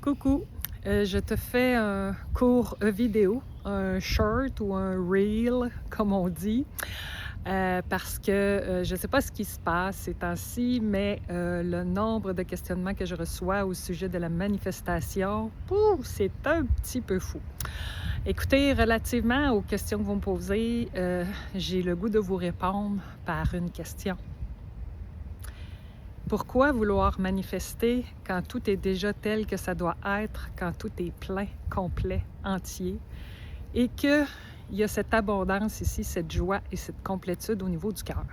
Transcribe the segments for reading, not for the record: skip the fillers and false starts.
Coucou, je te fais un court vidéo, un short ou un reel comme on dit, parce que je ne sais pas ce qui se passe ces temps-ci, mais le nombre de questionnements que je reçois au sujet de la manifestation, pouh, c'est un petit peu fou. Écoutez, relativement aux questions que vous me posez, j'ai le goût de vous répondre par une question. Pourquoi vouloir manifester quand tout est déjà tel que ça doit être, quand tout est plein, complet, entier, et qu'il y a cette abondance ici, cette joie et cette complétude au niveau du cœur?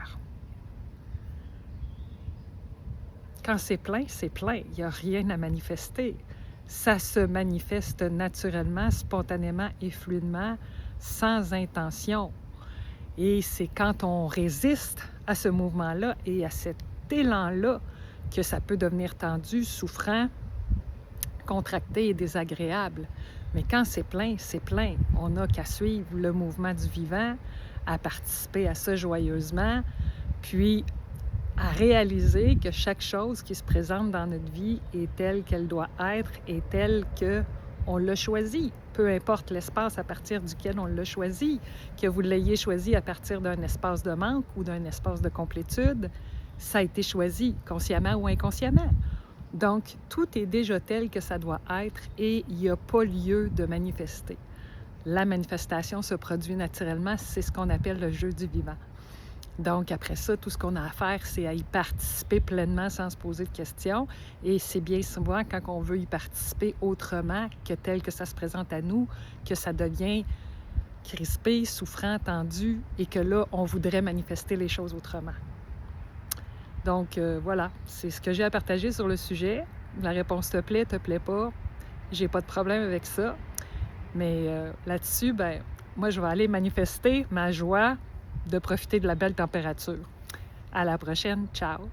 Quand c'est plein, il n'y a rien à manifester. Ça se manifeste naturellement, spontanément et fluidement, sans intention. Et c'est quand on résiste à ce mouvement-là et à cet élan-là que ça peut devenir tendu, souffrant, contracté et désagréable. Mais quand c'est plein, c'est plein. On n'a qu'à suivre le mouvement du vivant, à participer à ça joyeusement, puis à réaliser que chaque chose qui se présente dans notre vie est telle qu'elle doit être et telle qu'on l'a choisie. Peu importe l'espace à partir duquel on l'a choisi, que vous l'ayez choisi à partir d'un espace de manque ou d'un espace de complétude, ça a été choisi, consciemment ou inconsciemment. Donc, tout est déjà tel que ça doit être et il n'y a pas lieu de manifester. La manifestation se produit naturellement, c'est ce qu'on appelle le jeu du vivant. Donc, après ça, tout ce qu'on a à faire, c'est à y participer pleinement sans se poser de questions. Et c'est bien souvent quand on veut y participer autrement que tel que ça se présente à nous, que ça devient crispé, souffrant, tendu, et que là, on voudrait manifester les choses autrement. Donc, voilà, c'est ce que j'ai à partager sur le sujet. La réponse te plaît pas, j'ai pas de problème avec ça. Mais là-dessus, moi, je vais aller manifester ma joie de profiter de la belle température. À la prochaine. Ciao!